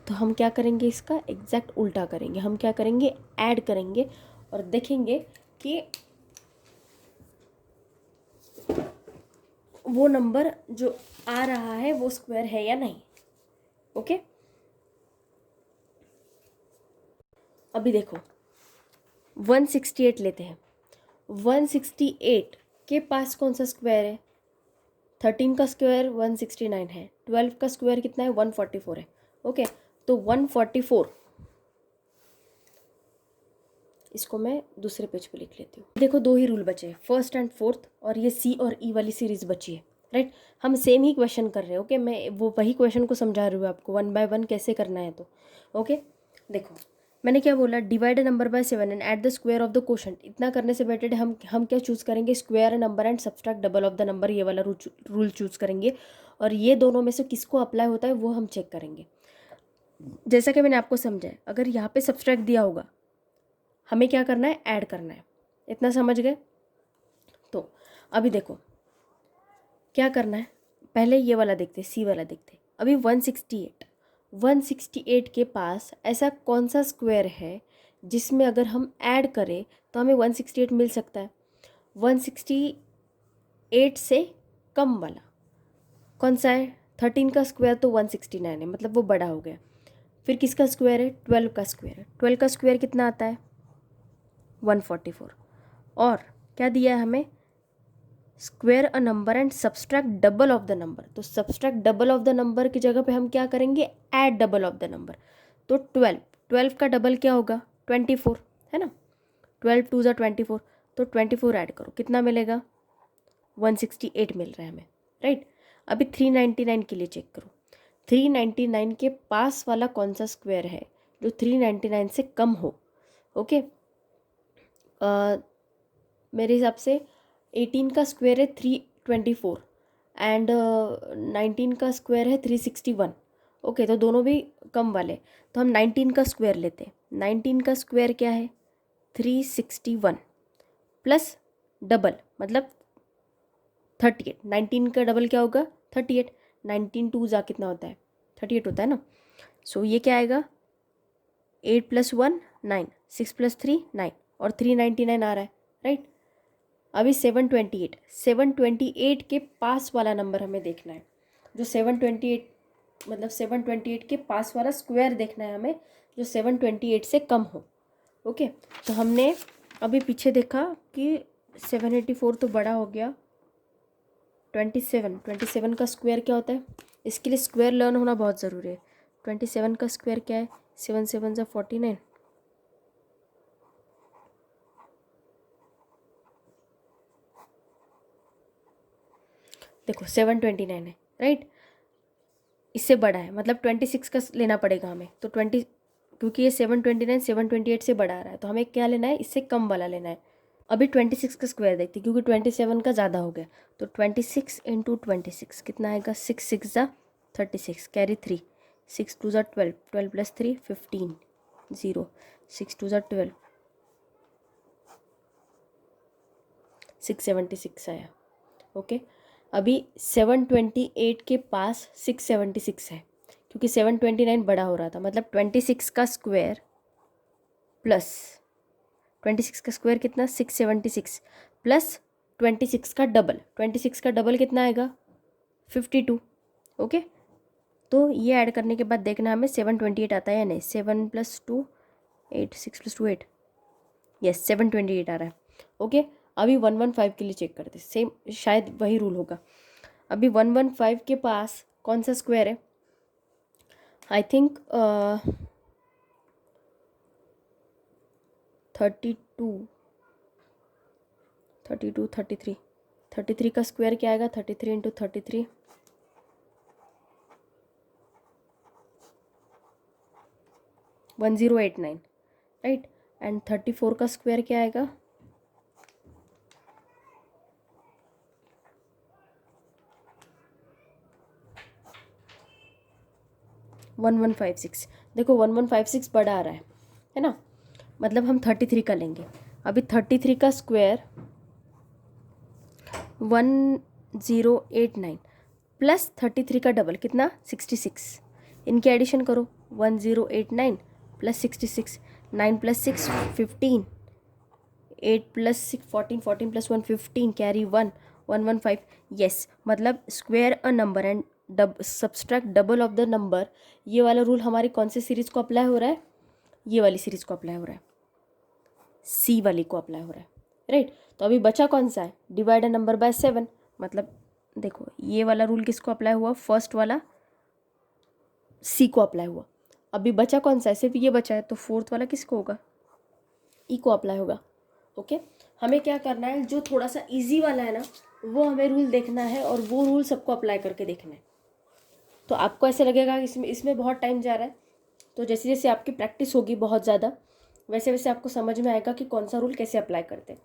तो हम क्या करेंगे, इसका एग्जैक्ट उल्टा करेंगे। हम क्या करेंगे, ऐड करेंगे और देखेंगे कि वो नंबर जो आ रहा है वो स्क्वायर है या नहीं। ओके, अभी देखो 168 लेते हैं। 168 के पास कौन सा स्क्वायर है? 13 का स्क्वायर 169 है, 12 का स्क्वायर कितना है? 144 है। ओके, तो 144, इसको मैं दूसरे पेज पे लिख लेती हूँ। देखो दो ही रूल बचे हैं, फर्स्ट एंड फोर्थ, और ये सी और ई वाली सीरीज बची है, राइट। हम सेम ही क्वेश्चन कर रहे हैं। ओके, मैं वो वही क्वेश्चन को समझा रही हूँ आपको, 1 बाय 1 कैसे करना है। तो ओके, देखो मैंने क्या बोला, divide a number by 7 and add the square of the quotient. इतना करने से बेटर है हम क्या चूज़ करेंगे, square a number and subtract double of the number, ये वाला रूल चूज़ करेंगे। और ये दोनों में से किसको अप्लाई होता है वो हम चेक करेंगे। जैसा कि मैंने आपको समझाया, अगर यहाँ पे सब्सट्रैक्ट दिया होगा, हमें क्या करना है, ऐड करना है। इतना समझ गए? तो अभी देखो क्या करना है, पहले ये वाला देखते, सी वाला देखते। अभी 168 के पास ऐसा कौन सा स्क्वायर है जिसमें अगर हम ऐड करें तो हमें 168 मिल सकता है? 168 से कम वाला कौन सा है? 13 का स्क्वायर तो 169 है, मतलब वो बड़ा हो गया। फिर किसका स्क्वायर है? 12 का स्क्वायर है। 12 का स्क्वायर कितना आता है? 144। और क्या दिया है हमें, square a number and subtract double of the number. तो subtract double of the number की जगह पे हम क्या करेंगे, add double of the number. तो 12 का डबल क्या होगा? 24, है ना। 12 2 ज़ा 24, तो 24 ऐड करो, कितना मिलेगा? 168 मिल रहा है हमें, राइट। अभी 399 के लिए चेक करो। 399 के पास वाला कौन सा स्क्वायर है जो 399 से कम हो? ओके, मेरे हिसाब से 18 का स्क्वायर है 324 एंड 19 का स्क्वायर है 361। ओके, तो दोनों भी कम वाले, तो हम 19 का स्क्वायर लेते हैं। 19 का स्क्वायर क्या है? 361 प्लस डबल मतलब 38। 19 का डबल क्या होगा? 38। 19 2 जा कितना होता है? 38 होता है ना। सो ये क्या आएगा? 8 + 1 9, 6 + 3 9, और 399 आ रहा है, राइट। अभी 728 के पास वाला नंबर हमें देखना है, जो 728 मतलब 728 के पास वाला स्क्वायर देखना है हमें, जो 728 से कम हो। ओके, तो हमने अभी पीछे देखा कि 784 तो बड़ा हो गया। 27 का स्क्वायर क्या होता है? इसके लिए स्क्वायर लर्न होना बहुत ज़रूरी है। 27 का स्क्वायर क्या है? 7 7 ज़ा 49। देखो 729 है, राइट। इससे बड़ा है, मतलब 26 का लेना पड़ेगा हमें। तो 20, क्योंकि ये 729 728 से बड़ा आ रहा है, तो हमें क्या लेना है, इससे कम वाला लेना है। अभी 26 का स्क्वायर देखते हैं, क्योंकि 27 का ज़्यादा हो गया। तो 26 × 26 कितना आएगा? 6 6 ज़ा 36, कैरी 3, 6 2 ज़ा 12, 12 + 3 15, 0, 6 2 ज़ा 12, 676 आया। ओके, अभी 728 के पास 676 है, क्योंकि 729 बड़ा हो रहा था, मतलब 26 का स्क्वायर प्लस 26 का स्क्वायर कितना? 676 प्लस 26 का डबल। 26 का डबल कितना आएगा? 52। ओके, तो ये ऐड करने के बाद देखना हमें 728 आता है या नहीं। 7 + 2 8, 6 + 2 8, यस 728 आ रहा है। ओके, अभी 115 के लिए चेक करते, सेम शायद वही रूल होगा। अभी 115 के पास कौन सा स्क्वायर है? आई थिंक 32 32 33 33 का स्क्वायर क्या आएगा? 33 × 33 1089, राइट। एंड 34 का स्क्वायर क्या आएगा? 1156। देखो 1156 बड़ा आ रहा है ना, मतलब हम 33 का लेंगे। अभी 33 का स्क्वायर 1089 प्लस 33 का डबल कितना 66। इनके एडिशन करो 1089 plus 66, 9 plus 6 15, 8 plus 6 14, 14 plus 1 15, carry 1 115। Yes, मतलब square a number and subtract double of the number. ये वाला रूल हमारी कौन सी सीरीज को अप्लाई हो रहा है? ये वाली सीरीज को अप्लाई हो रहा है, सी वाली को अप्लाई हो रहा है, राइट। तो अभी बचा कौन सा है? Divide a number by 7। मतलब देखो ये वाला रूल किसको अप्लाई हुआ? फर्स्ट वाला सी को अप्लाई हुआ। अभी बचा कौन सा है? सिर्फ ये बचा है, तो फोर्थ वाला किसको होगा? ई को अप्लाई होगा। ओके, हमें क्या करना है, जो थोड़ा सा इजी वाला है ना वो हमें रूल देखना है और वो रूल सबको अप्लाई करके देखना है। तो आपको ऐसे लगेगा कि इसमें बहुत टाइम जा रहा है, तो जैसे जैसे आपकी प्रैक्टिस होगी बहुत ज़्यादा वैसे वैसे आपको समझ में आएगा कि कौन सा रूल कैसे अप्लाई करते हैं।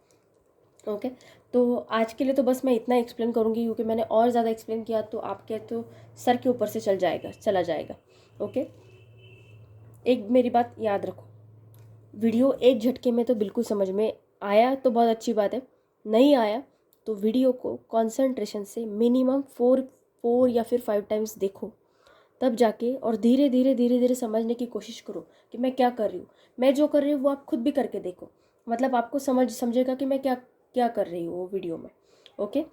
ओके, तो आज के लिए तो बस मैं इतना एक्सप्लेन करूँगी, क्योंकि मैंने और ज़्यादा एक्सप्लेन किया तो आपके तो सर के ऊपर से चला जाएगा। ओके, एक मेरी बात याद रखो, वीडियो एक झटके में तो बिल्कुल समझ में आया तो बहुत अच्छी बात है, नहीं आया तो वीडियो को कंसंट्रेशन से मिनिमम 4 या फिर 5 टाइम्स देखो, तब जाके और धीरे धीरे धीरे धीरे समझने की कोशिश करो कि मैं क्या कर रही हूँ। मैं जो कर रही हूँ वो आप खुद भी करके देखो, मतलब आपको समझेगा कि मैं क्या क्या कर रही हूँ वो वीडियो में। ओके,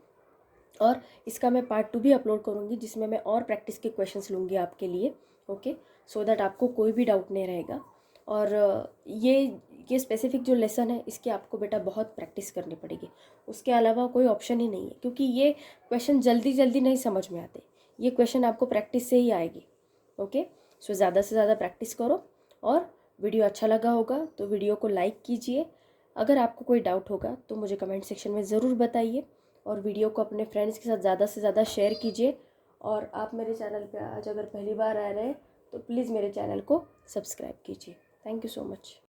और इसका मैं पार्ट 2 भी अपलोड करूँगी, जिसमें मैं और प्रैक्टिस के क्वेश्चंस लूँगी आपके लिए। ओके, सो दैट आपको कोई भी डाउट नहीं रहेगा। और ये स्पेसिफिक जो लेसन है इसकी आपको बेटा बहुत प्रैक्टिस करनी पड़ेगी, उसके अलावा कोई ऑप्शन ही नहीं है, क्योंकि ये क्वेश्चन जल्दी जल्दी नहीं समझ में आते, ये क्वेश्चन आपको प्रैक्टिस से ही आएगी। ओके, सो ज़्यादा से ज़्यादा प्रैक्टिस करो, और वीडियो अच्छा लगा होगा तो वीडियो को लाइक कीजिए। अगर आपको कोई डाउट होगा तो मुझे कमेंट सेक्शन में ज़रूर बताइए, और वीडियो को अपने फ्रेंड्स के साथ ज़्यादा से ज़्यादा शेयर कीजिए। और आप मेरे चैनल पे आज अगर पहली बार आ रहे हैं तो प्लीज़ मेरे चैनल को सब्सक्राइब कीजिए। Thank you so much.